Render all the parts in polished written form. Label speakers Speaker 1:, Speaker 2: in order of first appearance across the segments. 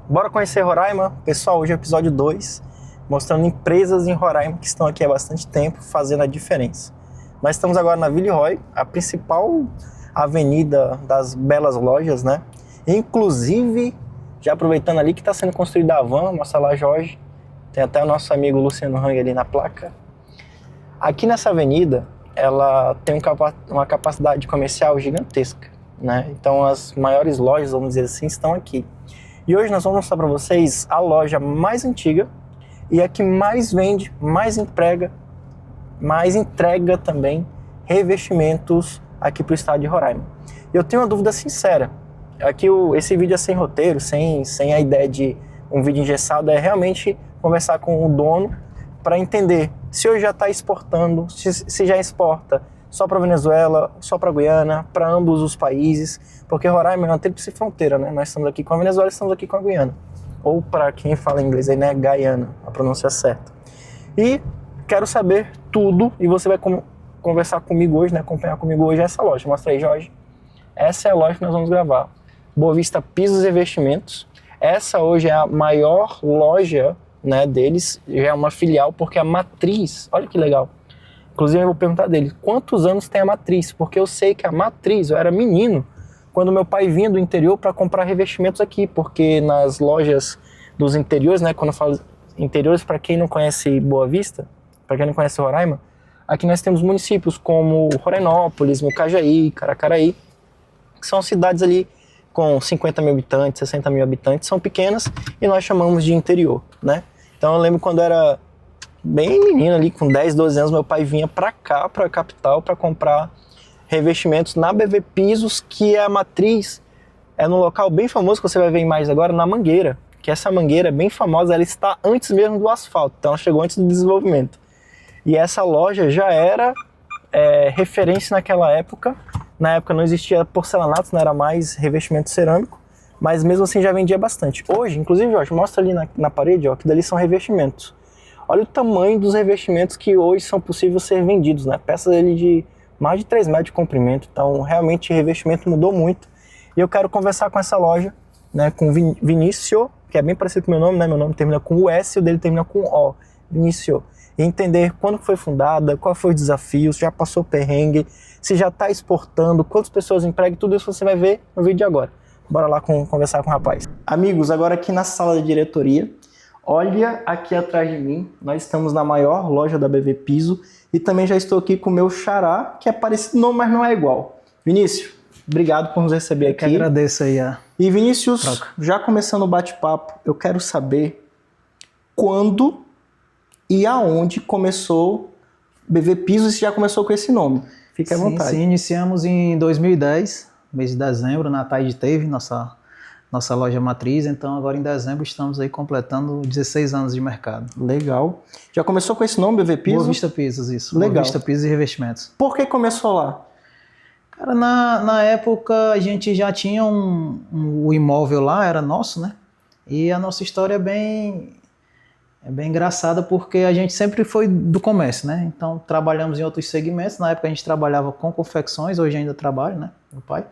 Speaker 1: Bora conhecer Roraima? Pessoal, hoje é o episódio 2, mostrando empresas em Roraima que estão aqui há bastante tempo fazendo a diferença. Nós estamos agora na Villeroy, a principal avenida das belas lojas, né? Inclusive, já aproveitando ali que está sendo construída a van, mostra lá, Jorge. Tem até o nosso amigo Luciano Hang ali na placa. Aqui nessa avenida, ela tem uma capacidade comercial gigantesca, né? Então as maiores lojas, vamos dizer assim, estão aqui. E hoje nós vamos mostrar para vocês a loja mais antiga e a que mais vende, mais entrega também revestimentos aqui para o estado de Roraima. Eu tenho uma dúvida sincera. Aqui esse vídeo é sem roteiro, sem a ideia de um vídeo engessado, é realmente conversar com o dono para entender se hoje já está exportando, se já exporta só para Venezuela, só para Guiana, para ambos os países, porque Roraima é uma tríplice fronteira, né? Nós estamos aqui com a Venezuela e estamos aqui com a Guiana. Ou para quem fala inglês aí, né? Guyana, a pronúncia certa. E quero saber tudo, e você vai conversar comigo hoje, né? Acompanhar comigo hoje essa loja. Mostra aí, Jorge. Essa é a loja que nós vamos gravar. Boa Vista Pisos e Revestimentos. Essa hoje é a maior loja, né, deles, já é uma filial, porque a matriz, olha que legal. Inclusive eu vou perguntar dele, quantos anos tem a matriz? Porque eu sei que a matriz, eu era menino, quando meu pai vinha do interior para comprar revestimentos aqui, porque nas lojas dos interiores, né, quando eu falo interiores, para quem não conhece Boa Vista, para quem não conhece Roraima, aqui nós temos municípios como Rorainópolis, Mucajaí, Caracaraí, que são cidades ali com 50 mil habitantes, 60 mil habitantes, são pequenas e nós chamamos de interior, né? Então eu lembro quando eu era bem menino ali, com 10, 12 anos, meu pai vinha pra cá, pra capital, pra comprar revestimentos na BV Pisos, que é a matriz, é num local bem famoso que você vai ver em imagens agora, na Mangueira, que essa Mangueira é bem famosa, ela está antes mesmo do asfalto, então ela chegou antes do desenvolvimento. E essa loja já era referência naquela época. Na época não existia porcelanato, não era mais revestimento cerâmico, mas mesmo assim já vendia bastante. Hoje, inclusive, Jorge, mostra ali na parede, ó, que dali são revestimentos. Olha o tamanho dos revestimentos que hoje são possíveis ser vendidos, né? Peças ali de mais de 3 metros de comprimento, então realmente o revestimento mudou muito. E eu quero conversar com essa loja, né, com Vinícius, que é bem parecido com o meu nome, né? Meu nome termina com o S e o dele termina com O, Vinícius. E entender quando foi fundada, qual foi os desafios, já passou perrengue, se já está exportando, quantas pessoas empregam, tudo isso você vai ver no vídeo de agora. Bora lá conversar com o rapaz. Amigos, agora aqui na sala de diretoria, olha aqui atrás de mim, nós estamos na maior loja da BV Piso e também já estou aqui com o meu xará, que é parecido, mas não é igual. Vinícius, obrigado por nos receber aqui.
Speaker 2: Eu que agradeço aí
Speaker 1: E Vinícius, já começando o bate-papo, eu quero saber quando e aonde começou BV Pisos, se já começou com esse nome. Fique à vontade.
Speaker 2: Sim, iniciamos em 2010, mês de dezembro, na Tide teve nossa loja matriz, então agora em dezembro estamos aí completando 16 anos de mercado.
Speaker 1: Legal. Já começou com esse nome, BV Pisos?
Speaker 2: Boa Vista Pisos, isso.
Speaker 1: Legal.
Speaker 2: Boa Vista Pisos e Revestimentos.
Speaker 1: Por que começou lá?
Speaker 2: Cara, na época a gente já tinha o imóvel lá, era nosso, né? E a nossa história é bem engraçada porque a gente sempre foi do comércio, né? Então trabalhamos em outros segmentos. Na época a gente trabalhava com confecções, hoje ainda trabalho, né? Meu pai.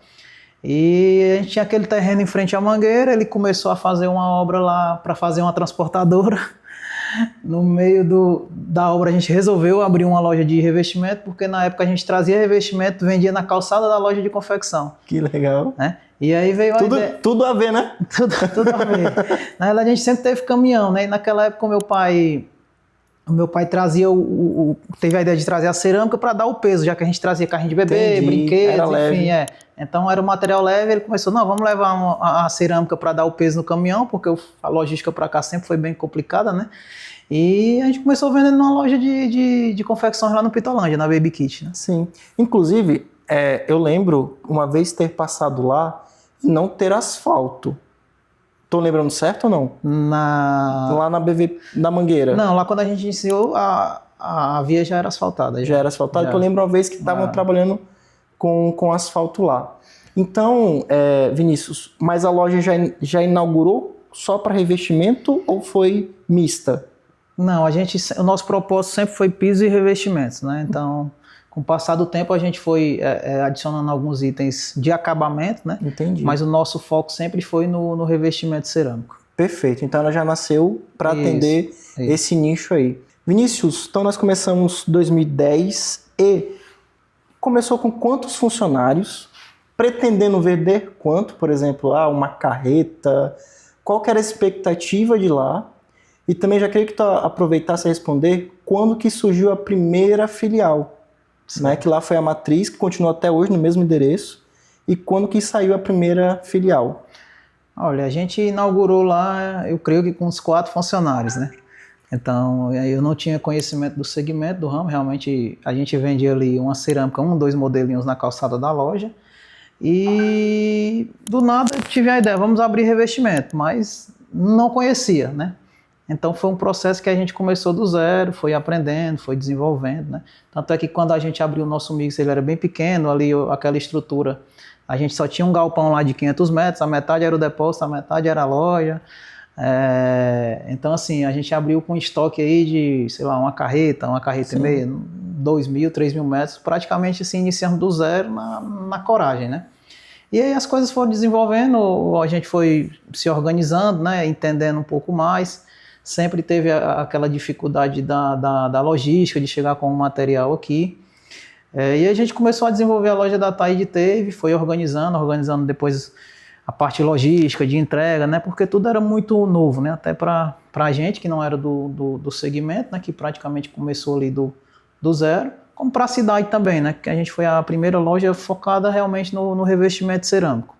Speaker 2: E a gente tinha aquele terreno em frente à Mangueira, ele começou a fazer uma obra lá para fazer uma transportadora. No meio da obra a gente resolveu abrir uma loja de revestimento, porque na época a gente trazia revestimento, vendia na calçada da loja de confecção.
Speaker 1: Que legal.
Speaker 2: Né? E aí veio a ideia...
Speaker 1: Tudo a ver, né?
Speaker 2: Tudo a ver. Na verdade, a gente sempre teve caminhão, né? E naquela época o meu pai trazia teve a ideia de trazer a cerâmica para dar o peso, já que a gente trazia carrinho de bebê, brinquedos, enfim, Então era um material leve, ele começou, não, vamos levar a cerâmica para dar o peso no caminhão, porque a logística para cá sempre foi bem complicada, né? E a gente começou vendendo numa loja de confecções lá no Pitolândia, na Baby Kit, né?
Speaker 1: Sim. Inclusive, eu lembro uma vez ter passado lá e não ter asfalto. Tô lembrando certo ou não? Lá na BV, na Mangueira.
Speaker 2: Não, lá quando a gente iniciou, a via já era asfaltada.
Speaker 1: Já era asfaltada, porque eu lembro uma vez que estavam trabalhando com asfalto lá. Então, Vinícius, mas a loja já inaugurou só para revestimento ou foi mista?
Speaker 2: Não, o nosso propósito sempre foi piso e revestimentos, né? Então, com o passar do tempo, a gente foi adicionando alguns itens de acabamento, né?
Speaker 1: Entendi.
Speaker 2: Mas o nosso foco sempre foi no revestimento cerâmico.
Speaker 1: Perfeito. Então ela já nasceu para atender esse nicho aí. Vinícius, então nós começamos 2010 e começou com quantos funcionários? Pretendendo vender quanto? Por exemplo, uma carreta? Qual que era a expectativa de lá? E também já queria que tu aproveitasse a responder quando que surgiu a primeira filial, né? Que lá foi a matriz, que continua até hoje no mesmo endereço. E quando que saiu a primeira filial?
Speaker 2: Olha, a gente inaugurou lá, eu creio que com uns 4 funcionários, né? Então, eu não tinha conhecimento do segmento, do ramo. Realmente, a gente vendia ali uma cerâmica, 2 modelinhos na calçada da loja. E do nada eu tive a ideia, vamos abrir revestimento, mas não conhecia, né? Então foi um processo que a gente começou do zero, foi aprendendo, foi desenvolvendo, né? Tanto é que quando a gente abriu o nosso mix, ele era bem pequeno, ali aquela estrutura, a gente só tinha um galpão lá de 500 metros, a metade era o depósito, a metade era a loja. Então assim, a gente abriu com estoque aí de, sei lá, uma carreta e meia, 2.000, 3.000 metros, praticamente assim, iniciando do zero na coragem, né? E aí as coisas foram desenvolvendo, a gente foi se organizando, né, entendendo um pouco mais. Sempre teve aquela dificuldade da logística, de chegar com o material aqui. E a gente começou a desenvolver a loja da Taide Teve, foi organizando depois a parte logística, de entrega, né? Porque tudo era muito novo, né? Até para a gente, que não era do segmento, né? Que praticamente começou ali do zero, como para a cidade também, né? Que a gente foi a primeira loja focada realmente no revestimento cerâmico.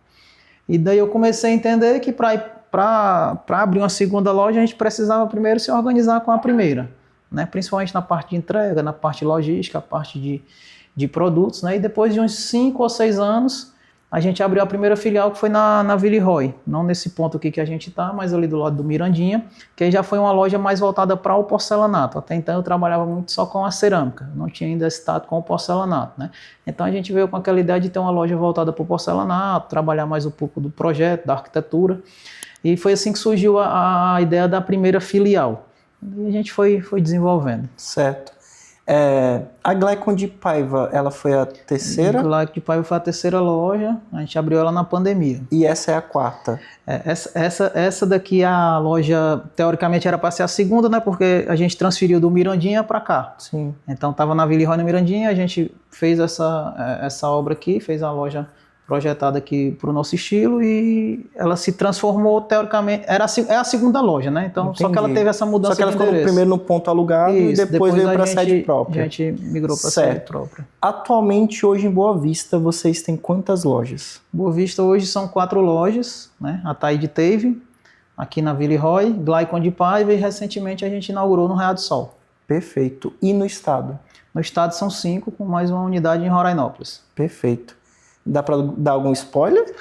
Speaker 2: E daí eu comecei a entender que para abrir uma segunda loja, a gente precisava primeiro se organizar com a primeira, né? Principalmente na parte de entrega, na parte logística, a parte de produtos, né? E depois de uns 5 ou 6 anos, a gente abriu a primeira filial, que foi na Villeroy, não nesse ponto aqui que a gente está, mas ali do lado do Mirandinha, que aí já foi uma loja mais voltada para o porcelanato. Até então eu trabalhava muito só com a cerâmica, não tinha ainda estado com o porcelanato, né? Então a gente veio com aquela ideia de ter uma loja voltada para o porcelanato, trabalhar mais um pouco do projeto, da arquitetura, e foi assim que surgiu a ideia da primeira filial. E a gente foi desenvolvendo.
Speaker 1: Certo. A Glycon de Paiva, ela foi a terceira?
Speaker 2: A Glycon de Paiva foi a terceira loja, a gente abriu ela na pandemia.
Speaker 1: E essa é a quarta?
Speaker 2: Essa daqui, a loja, teoricamente era para ser a segunda, né? Porque a gente transferiu do Mirandinha para cá.
Speaker 1: Sim.
Speaker 2: Então estava na Villeroy, no Mirandinha, a gente fez essa obra aqui, fez a loja projetada aqui para o nosso estilo e ela se transformou, teoricamente, é a segunda loja, né? Então,
Speaker 1: Entendi.
Speaker 2: só que ela teve essa mudança de endereço.
Speaker 1: Só que ela ficou primeiro no ponto alugado. Isso, e depois veio para a sede própria.
Speaker 2: A gente migrou para a sede própria.
Speaker 1: Atualmente, hoje em Boa Vista, vocês têm quantas lojas?
Speaker 2: Boa Vista hoje são 4 lojas, né? A Taide Teve, aqui na Villeroy, Glycon de Paiva e recentemente a gente inaugurou no Real do Sol.
Speaker 1: Perfeito. E no estado?
Speaker 2: No estado são 5, com mais uma unidade em Rorainópolis.
Speaker 1: Perfeito. Dá para dar algum spoiler?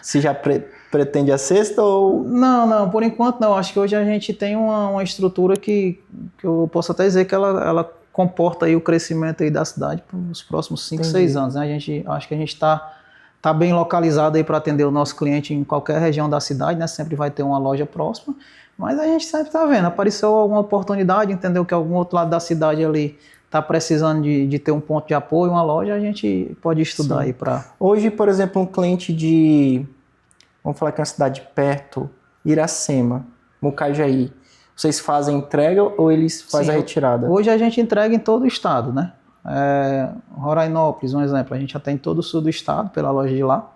Speaker 1: Se já pretende a sexta ou...
Speaker 2: Não, por enquanto não. Acho que hoje a gente tem uma estrutura que eu posso até dizer que ela comporta aí o crescimento aí da cidade para os próximos 5, 6 anos. Né? Acho que a gente está bem localizado aí para atender o nosso cliente em qualquer região da cidade, né? Sempre vai ter uma loja próxima, mas a gente sempre está vendo. Apareceu alguma oportunidade, entendeu que algum outro lado da cidade ali está precisando de ter um ponto de apoio, uma loja, a gente pode estudar. Sim. Aí para...
Speaker 1: Hoje, por exemplo, um cliente de, vamos falar que é uma cidade perto, Iracema, Mucajaí, vocês fazem entrega ou eles fazem a retirada?
Speaker 2: Hoje a gente entrega em todo o estado, né? Rorainópolis, um exemplo, a gente já tem todo o sul do estado, pela loja de lá.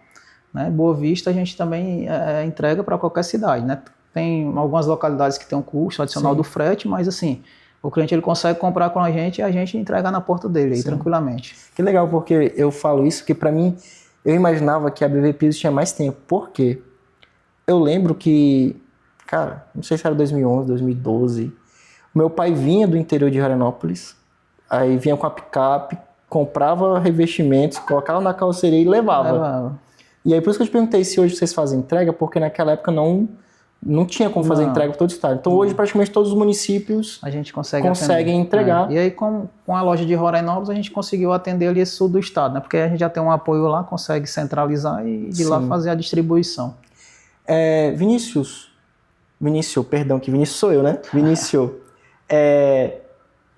Speaker 2: Né? Boa Vista a gente também entrega para qualquer cidade, né? Tem algumas localidades que tem um custo adicional. Sim. Do frete, mas assim... O cliente ele consegue comprar com a gente e a gente entregar na porta dele aí, tranquilamente.
Speaker 1: Que legal, porque eu falo isso, que para mim, eu imaginava que a BV Pisos tinha mais tempo. Por quê? Eu lembro que, cara, não sei se era 2011, 2012, meu pai vinha do interior de Rorainópolis, aí vinha com a picape, comprava revestimentos, colocava na carroceria e levava. E aí por isso que eu te perguntei se hoje vocês fazem entrega, porque naquela época não tinha como fazer entrega para todo o estado. Então hoje praticamente todos os municípios
Speaker 2: a gente conseguem
Speaker 1: entregar.
Speaker 2: E aí com a loja de Rorainópolis a gente conseguiu atender ali esse sul do estado, né? Porque a gente já tem um apoio lá, consegue centralizar e de lá fazer a distribuição.
Speaker 1: Vinícius, perdão, que Vinícius sou eu, né? Vinícius,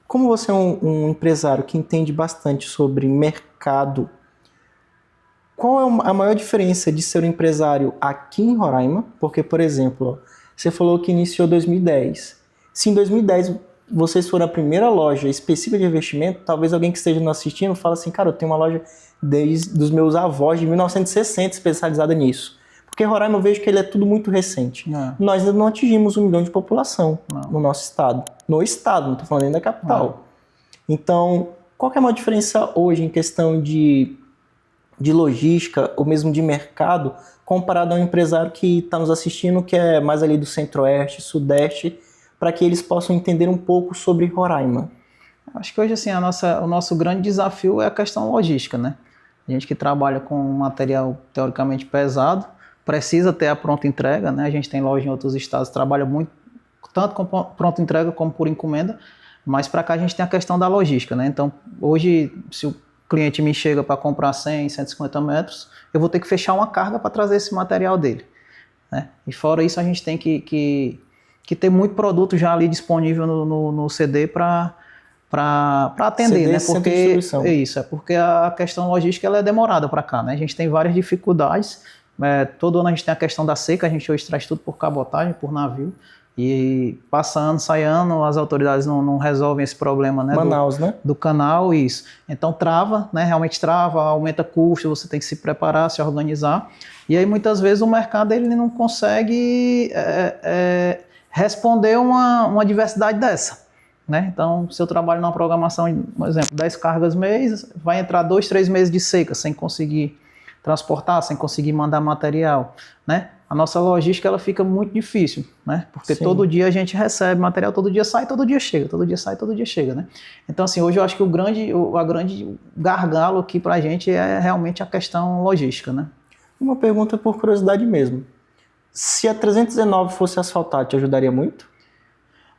Speaker 1: como você é um empresário que entende bastante sobre mercado, qual é a maior diferença de ser um empresário aqui em Roraima? Porque, por exemplo, Você falou que iniciou em 2010. Se em 2010 vocês foram a primeira loja específica de revestimento, talvez alguém que esteja nos assistindo fale assim, cara, eu tenho uma loja desde os meus avós de 1960 especializada nisso. Porque Roraima eu vejo que ele é tudo muito recente. Nós ainda não atingimos 1 milhão de população no nosso estado. No estado, não estou falando nem da capital. Então, qual que é a maior diferença hoje em questão de logística ou mesmo de mercado comparado a um empresário que está nos assistindo que é mais ali do centro-oeste, sudeste, para que eles possam entender um pouco sobre Roraima?
Speaker 2: Acho que hoje assim, o nosso grande desafio é a questão logística, né? A gente que trabalha com material teoricamente pesado, precisa ter a pronta entrega, né? A gente tem loja em outros estados, trabalha muito, tanto com pronta entrega como por encomenda, mas para cá a gente tem a questão da logística, né? Então, hoje, se o cliente me chega para comprar 100, 150 metros, eu vou ter que fechar uma carga para trazer esse material dele, né? E fora isso, a gente tem que ter muito produto já ali disponível no CD para atender, né? Porque porque a questão logística ela é demorada para cá, né? A gente tem várias dificuldades. Todo ano a gente tem a questão da seca, a gente hoje traz tudo por cabotagem, por navio. E passa ano, sai ano, as autoridades não resolvem esse problema, né?
Speaker 1: Manaus,
Speaker 2: do canal, isso. Então trava, né? Realmente trava, aumenta custo, você tem que se preparar, se organizar. E aí muitas vezes o mercado ele não consegue responder uma diversidade dessa. Né? Então, se eu trabalho numa programação, por exemplo, 10 cargas mês, vai entrar 2, 3 meses de seca, sem conseguir transportar, sem conseguir mandar material, né? A nossa logística ela fica muito difícil, né? Porque todo dia a gente recebe material, todo dia sai, todo dia chega, todo dia sai, todo dia chega, né? Então, assim, hoje eu acho que a grande gargalo aqui pra gente é realmente a questão logística, né?
Speaker 1: Uma pergunta por curiosidade mesmo. Se a 319 fosse asfaltada, te ajudaria muito?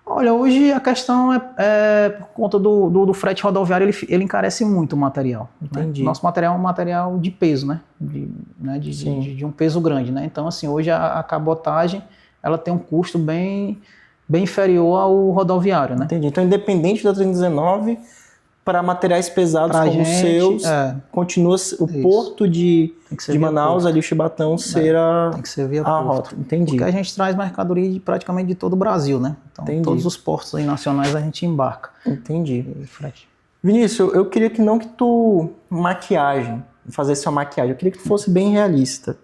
Speaker 2: Olha, hoje a questão é por conta do frete rodoviário, ele encarece muito o material.
Speaker 1: Entendi.
Speaker 2: Né? Nosso material é um material de peso, né? De um peso grande, né? Então, assim, hoje a cabotagem, ela tem um custo bem inferior ao rodoviário, né?
Speaker 1: Entendi. Então, independente da 319, para materiais pesados como os seus, continua o porto de Manaus, ali o Chibatão, ser
Speaker 2: tem que ser via porto.
Speaker 1: Rota. Entendi.
Speaker 2: Porque a gente traz mercadoria praticamente de todo o Brasil, né? Então, todos os portos aí nacionais a gente embarca.
Speaker 1: Entendi. Vinícius, eu queria que tu fazesse uma maquiagem, eu queria que tu fosse bem realista.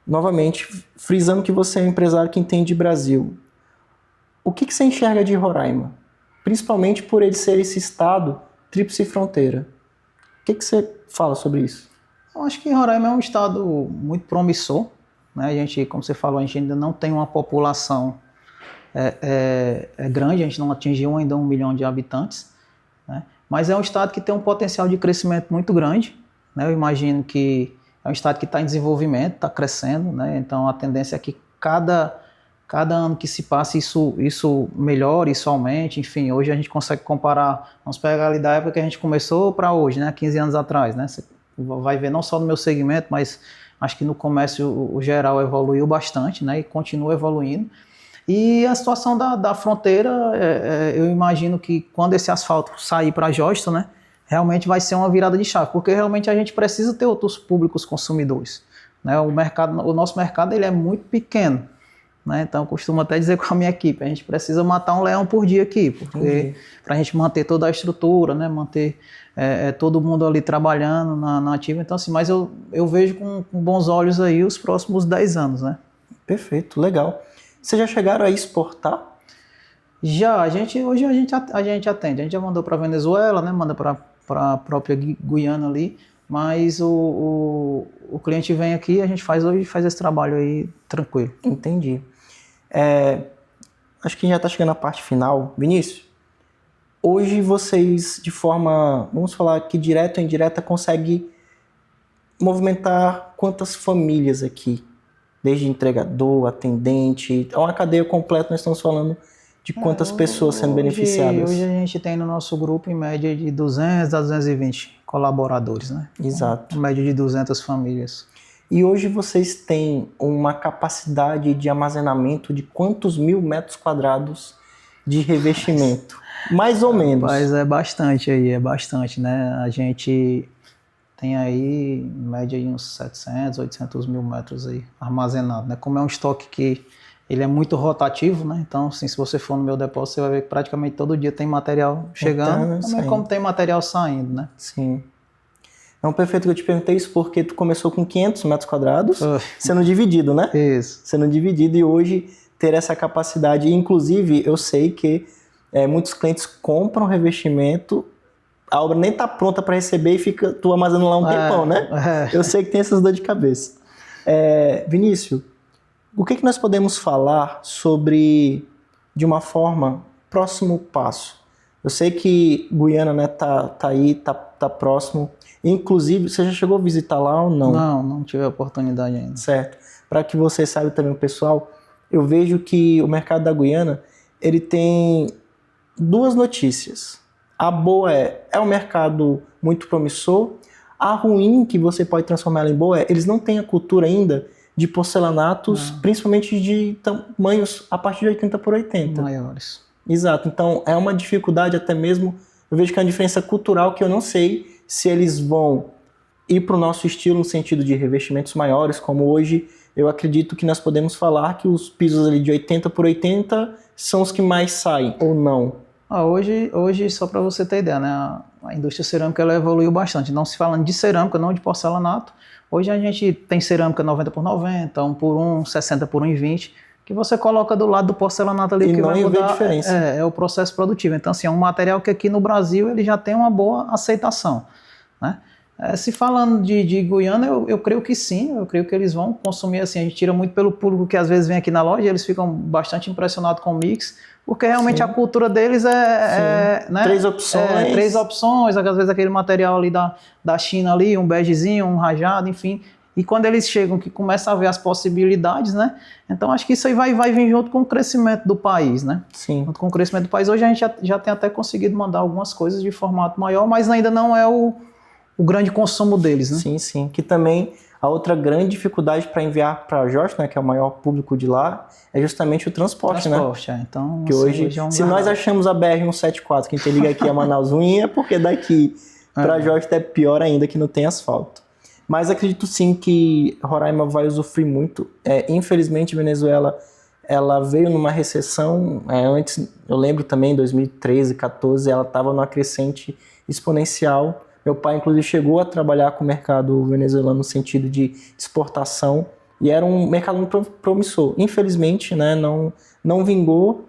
Speaker 1: Novamente, frisando que você é um empresário que entende de Brasil. O que você enxerga de Roraima? Principalmente por ele ser esse estado tríplice fronteira. O que você fala sobre isso?
Speaker 2: Eu acho que Roraima é um estado muito promissor, né? A gente, como você falou, a gente ainda não tem uma população grande, a gente não atingiu ainda 1 milhão de habitantes, né? Mas é um estado que tem um potencial de crescimento muito grande, né? Eu imagino que é um estado que está em desenvolvimento, está crescendo, né? Então a tendência é que cada ano que se passa isso melhora, isso aumente, enfim, hoje a gente consegue comparar, vamos pegar ali da época que a gente começou para hoje, né, 15 anos atrás, né, você vai ver não só no meu segmento, mas acho que no comércio o geral evoluiu bastante, né, e continua evoluindo. E a situação da fronteira, eu imagino que quando esse asfalto sair para Johnston, né, realmente vai ser uma virada de chave, porque realmente a gente precisa ter outros públicos consumidores, né, o nosso mercado ele é muito pequeno. Né? Então, eu costumo até dizer com a minha equipe, a gente precisa matar um leão por dia aqui, porque para a gente manter toda a estrutura, né? Manter todo mundo ali trabalhando na ativa. Então, assim, mas eu vejo com bons olhos aí os próximos 10 anos. Né?
Speaker 1: Perfeito, legal. Vocês já chegaram a exportar?
Speaker 2: Já, hoje a gente atende. A gente já mandou para Venezuela, né? Manda para a própria Guiana ali, mas o cliente vem aqui e a gente faz esse trabalho aí tranquilo.
Speaker 1: Entendi. Acho que já está chegando a parte final. Vinícius, hoje vocês, de forma, vamos falar que direta ou indireta, conseguem movimentar quantas famílias aqui? Desde entregador, atendente, é uma cadeia completa, nós estamos falando de quantas pessoas sendo beneficiadas.
Speaker 2: Hoje a gente tem no nosso grupo, em média, de 200 a 220 colaboradores, né?
Speaker 1: Exato.
Speaker 2: Em média de 200 famílias.
Speaker 1: E hoje vocês têm uma capacidade de armazenamento de quantos 1.000 metros quadrados de revestimento? Mais ou menos.
Speaker 2: Mas é bastante, né? A gente tem aí, em média, uns 700, 800 mil metros aí armazenados, né? Como é um estoque que ele é muito rotativo, né? Então, assim, se você for no meu depósito, você vai ver que praticamente todo dia tem material chegando, também como tem material saindo, né?
Speaker 1: Sim. É um perfeito que eu te perguntei isso porque tu começou com 500 metros quadrados, sendo dividido, né?
Speaker 2: Isso.
Speaker 1: Sendo dividido e hoje ter essa capacidade. Inclusive, eu sei que muitos clientes compram revestimento, a obra nem tá pronta para receber e fica tu armazenando lá um tempão, né? Eu sei que tem essas dor de cabeça. Vinícius, o que nós podemos falar sobre, de uma forma, próximo passo? Eu sei que Guiana, né, tá aí, tá próximo. Inclusive, você já chegou a visitar lá ou não?
Speaker 2: Não tive a oportunidade ainda.
Speaker 1: Certo. Para que você saiba também, pessoal, eu vejo que o mercado da Guiana, ele tem duas notícias. A boa é um mercado muito promissor. A ruim, que você pode transformar ela em boa, eles não têm a cultura ainda de porcelanatos, principalmente de tamanhos a partir de 80 por 80.
Speaker 2: Maiores.
Speaker 1: Exato. Então, é uma dificuldade até mesmo, eu vejo que é uma diferença cultural que eu não sei se eles vão ir para o nosso estilo no sentido de revestimentos maiores, como hoje eu acredito que nós podemos falar que os pisos ali de 80 por 80 são os que mais saem, ou não?
Speaker 2: Hoje, só para você ter ideia, né, a indústria cerâmica ela evoluiu bastante. Não se falando de cerâmica, não de porcelanato. Hoje a gente tem cerâmica 90 por 90, 1 por 1, 60 por 1,20, que você coloca do lado do porcelanato ali, que vai mudar,
Speaker 1: diferença.
Speaker 2: É o processo produtivo. Então, assim, é um material que aqui no Brasil ele já tem uma boa aceitação, né? Se falando de Guiana, eu creio que sim, eu creio que eles vão consumir assim. A gente tira muito pelo público que às vezes vem aqui na loja, eles ficam bastante impressionados com o mix, porque realmente a cultura deles né?
Speaker 1: Três opções.
Speaker 2: Três opções, às vezes aquele material ali da China ali, um begezinho, um rajado, enfim. E quando eles chegam, que começam a ver as possibilidades, né? Então acho que isso aí vai vir junto com o crescimento do país, né?
Speaker 1: Sim.
Speaker 2: Junto com o crescimento do país. Hoje a gente já tem até conseguido mandar algumas coisas de formato maior, mas ainda não é o grande consumo deles, né?
Speaker 1: Sim, sim. Que também a outra grande dificuldade para enviar para Jorge, né, que é o maior público de lá, é justamente o transporte, né?
Speaker 2: Então,
Speaker 1: que
Speaker 2: assim,
Speaker 1: hoje
Speaker 2: é um
Speaker 1: se nós achamos a BR-174, que a gente liga aqui a Manaus ruim, é porque daqui para Jorge é pior ainda, que não tem asfalto. Mas acredito sim que Roraima vai usufruir muito. Infelizmente, Venezuela ela veio numa recessão. Antes, eu lembro também, em 2013, 2014, ela estava numa crescente exponencial. Meu pai, inclusive, chegou a trabalhar com o mercado venezuelano no sentido de exportação e era um mercado muito promissor. Infelizmente, né, não vingou,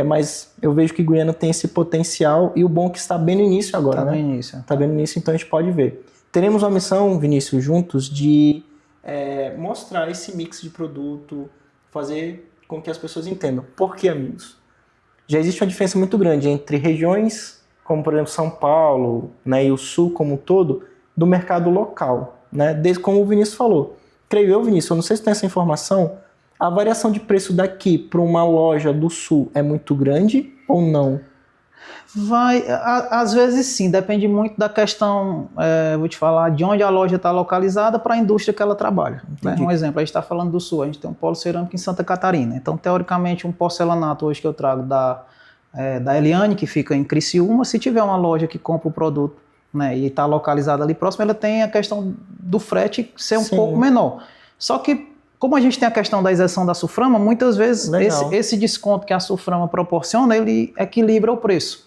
Speaker 1: mas eu vejo que Guiana tem esse potencial e o bom é que está bem no início agora.
Speaker 2: Está
Speaker 1: bem
Speaker 2: no início.
Speaker 1: Está bem no início, então a gente pode ver. Teremos uma missão, Vinícius, juntos, de mostrar esse mix de produto, fazer com que as pessoas entendam. Por quê, amigos? Já existe uma diferença muito grande entre regiões como, por exemplo, São Paulo, né, e o Sul como um todo, do mercado local. Né? Como o Vinícius falou. Creio eu, Vinícius, eu não sei se tem essa informação, a variação de preço daqui para uma loja do Sul é muito grande ou não?
Speaker 2: Às vezes sim, depende muito da questão, vou te falar, de onde a loja está localizada para a indústria que ela trabalha. Né? Um exemplo, a gente está falando do Sul, a gente tem um polo cerâmico em Santa Catarina. Então, teoricamente, um porcelanato hoje que eu trago da Eliane, que fica em Criciúma, se tiver uma loja que compra o produto, né, e está localizada ali próximo, ela tem a questão do frete ser um pouco menor. Só que, como a gente tem a questão da isenção da Suframa, muitas vezes esse desconto que a Suframa proporciona, ele equilibra o preço.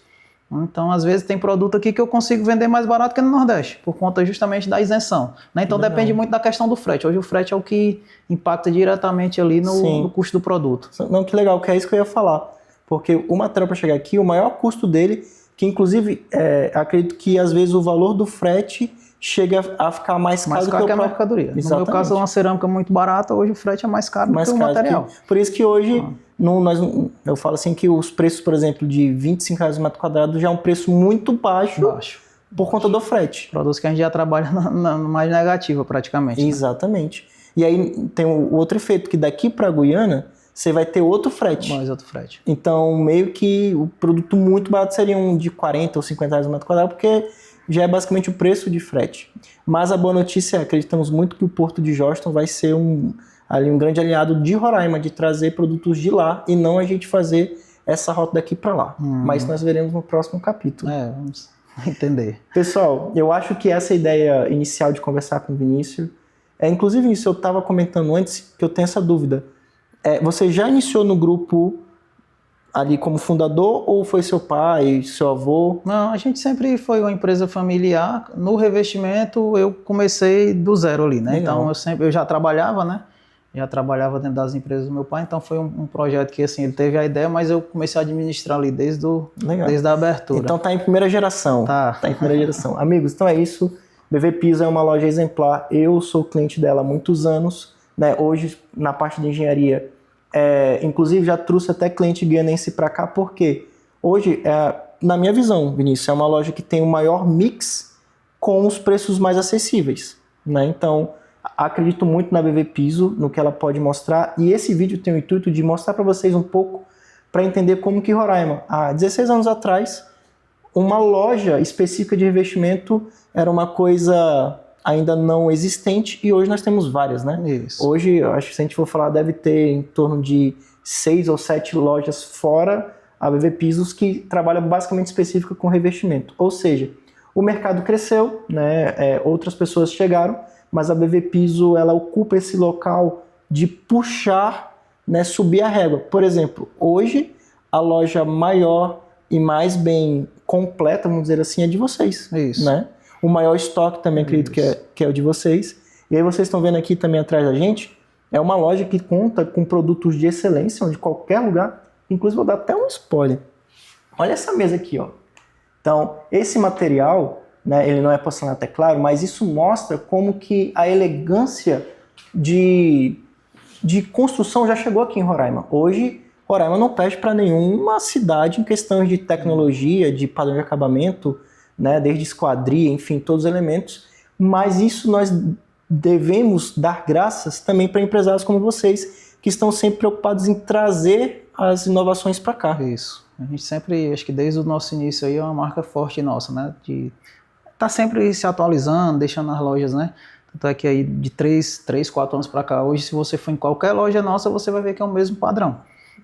Speaker 2: Então, às vezes, tem produto aqui que eu consigo vender mais barato que no Nordeste, por conta justamente da isenção. Né? Então, depende muito da questão do frete. Hoje, o frete é o que impacta diretamente ali no custo do produto.
Speaker 1: Não, que legal, que é isso que eu ia falar. Porque o material para chegar aqui, o maior custo dele, que inclusive, acredito que às vezes o valor do frete chega a ficar mais caro do que
Speaker 2: a mercadoria.
Speaker 1: Exatamente.
Speaker 2: No meu caso, uma cerâmica muito barata, hoje o frete é mais caro do que o material.
Speaker 1: Por isso que hoje, eu falo assim que os preços, por exemplo, de R$25 o metro quadrado já é um preço muito baixo. Por conta do frete.
Speaker 2: Produtos que a gente já trabalha na mais negativa, praticamente.
Speaker 1: Exatamente. Né? E aí tem o outro efeito, que daqui para Guiana, você vai ter outro frete.
Speaker 2: Mais outro frete.
Speaker 1: Então, meio que o produto muito barato seria um de R$40 ou R$50 o metro quadrado, porque já é basicamente o preço de frete. Mas a boa notícia é, acreditamos muito que o Porto de Jorgeton vai ser um grande aliado de Roraima, de trazer produtos de lá e não a gente fazer essa rota daqui para lá. Mas nós veremos no próximo capítulo.
Speaker 2: Vamos entender.
Speaker 1: Pessoal, eu acho que essa ideia inicial de conversar com o Vinícius, inclusive isso eu estava comentando antes, que eu tenho essa dúvida. Você já iniciou no grupo ali como fundador ou foi seu pai, seu avô?
Speaker 2: Não, a gente sempre foi uma empresa familiar. No revestimento eu comecei do zero ali, né?
Speaker 1: Legal.
Speaker 2: Então eu já trabalhava, né? Já trabalhava dentro das empresas do meu pai, então foi um projeto que assim, ele teve a ideia, mas eu comecei a administrar ali desde a abertura.
Speaker 1: Então tá em primeira geração.
Speaker 2: Tá
Speaker 1: em primeira geração. Amigos, então é isso. BV Piso é uma loja exemplar. Eu sou cliente dela há muitos anos, né? Hoje na parte de engenharia, inclusive já trouxe até cliente guianense para cá, porque hoje, na minha visão, Vinícius, é uma loja que tem o maior mix com os preços mais acessíveis, né? Então, acredito muito na BV Piso, no que ela pode mostrar, e esse vídeo tem o intuito de mostrar para vocês um pouco, para entender como que Roraima, há 16 anos atrás, uma loja específica de revestimento era uma coisa ainda não existente, e hoje nós temos várias, né?
Speaker 2: Isso.
Speaker 1: Hoje, eu acho que se a gente for falar, deve ter em torno de 6 ou 7 lojas fora a BV Pisos que trabalha basicamente específica com revestimento. Ou seja, o mercado cresceu, né? Outras pessoas chegaram, mas a BV Piso ela ocupa esse local de puxar, né? Subir a régua. Por exemplo, hoje a loja maior e mais bem completa, vamos dizer assim, é de vocês.
Speaker 2: Isso.
Speaker 1: Né? O maior estoque também acredito que é o de vocês. E aí vocês estão vendo aqui também atrás da gente, é uma loja que conta com produtos de excelência, onde qualquer lugar, inclusive vou dar até um spoiler. Olha essa mesa aqui, ó. Então, esse material, né, ele não é porcelanato, é claro, mas isso mostra como que a elegância de construção já chegou aqui em Roraima. Hoje, Roraima não perde para nenhuma cidade em questões de tecnologia, de padrão de acabamento, né, desde esquadria, enfim, todos os elementos, mas isso nós devemos dar graças também para empresários como vocês, que estão sempre preocupados em trazer as inovações para cá.
Speaker 2: Isso. A gente sempre, acho que desde o nosso início aí é uma marca forte nossa, né, de tá sempre se atualizando, deixando as lojas, né, tanto é que aí de 3, 4 anos para cá, hoje se você for em qualquer loja nossa, você vai ver que é o mesmo padrão.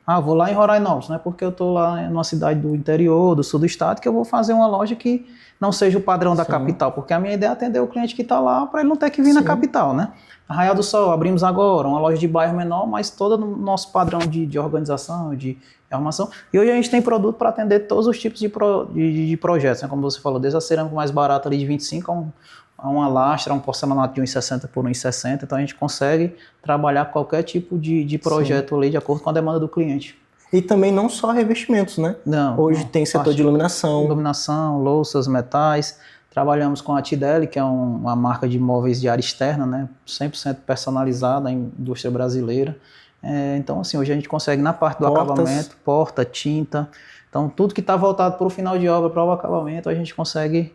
Speaker 2: Ah, vou lá em Rorainópolis, não é porque eu estou lá numa cidade do interior, do sul do estado, que eu vou fazer uma loja que não seja o padrão da capital, porque a minha ideia é atender o cliente que está lá para ele não ter que vir na capital, né? Arraial do Sol, abrimos agora, uma loja de bairro menor, mas todo o nosso padrão de organização, de arrumação. E hoje a gente tem produto para atender todos os tipos de projetos, né? Como você falou, desde a cerâmica mais barata ali de 25 a uma lastra, um porcelanato de 1,60 por 1,60, então a gente consegue trabalhar qualquer tipo de projeto ali de acordo com a demanda do cliente.
Speaker 1: E também não só revestimentos, né?
Speaker 2: Não.
Speaker 1: Hoje tem setor de iluminação.
Speaker 2: Iluminação, louças, metais. Trabalhamos com a Tidelli, que é uma marca de móveis de área externa, né? 100% personalizada em indústria brasileira. Então, assim, hoje a gente consegue na parte do acabamento, porta, tinta. Então, tudo que está voltado para o final de obra, para o acabamento, a gente consegue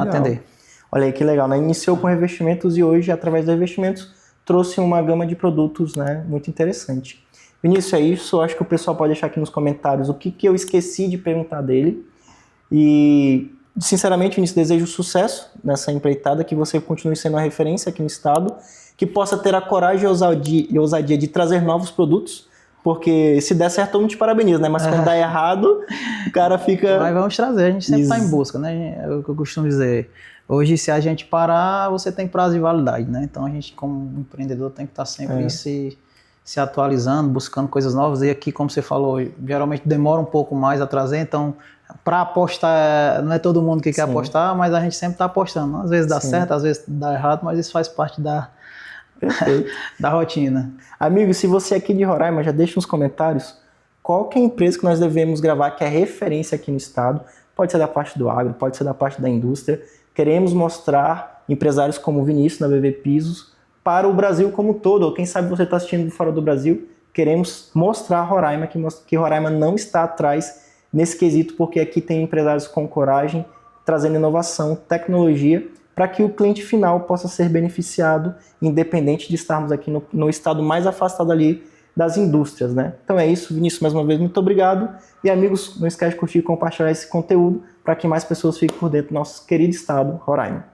Speaker 2: atender.
Speaker 1: Olha aí que legal, né? Iniciou com revestimentos e hoje, através dos revestimentos, trouxe uma gama de produtos, né? Muito interessante. Vinícius, é isso. Acho que o pessoal pode deixar aqui nos comentários o que eu esqueci de perguntar dele. E, sinceramente, Vinícius, desejo sucesso nessa empreitada, que você continue sendo uma referência aqui no estado, que possa ter a coragem e ousadia de trazer novos produtos, porque se der certo, eu não te parabenizo, né? Mas quando dá errado, o cara fica...
Speaker 2: Mas vamos trazer, a gente sempre está em busca, né? É o que eu costumo dizer. Hoje, se a gente parar, você tem prazo de validade, né? Então, a gente, como empreendedor, tem que estar sempre se atualizando, buscando coisas novas. E aqui, como você falou, geralmente demora um pouco mais a trazer. Então, para apostar, não é todo mundo que quer apostar, mas a gente sempre está apostando. Às vezes dá certo, às vezes dá errado, mas isso faz parte da rotina.
Speaker 1: Amigo, se você é aqui de Roraima, já deixa nos comentários qual que é a empresa que nós devemos gravar, que é referência aqui no estado. Pode ser da parte do agro, pode ser da parte da indústria. Queremos mostrar empresários como o Vinícius, na BV Pisos, para o Brasil como um todo. Ou quem sabe você está assistindo de fora do Brasil. Queremos mostrar a Roraima, que Roraima não está atrás nesse quesito, porque aqui tem empresários com coragem, trazendo inovação, tecnologia, para que o cliente final possa ser beneficiado, independente de estarmos aqui no estado mais afastado ali das indústrias, né? Então é isso, Vinícius, mais uma vez, muito obrigado. E amigos, não esquece de curtir e compartilhar esse conteúdo para que mais pessoas fiquem por dentro do nosso querido estado, Roraima.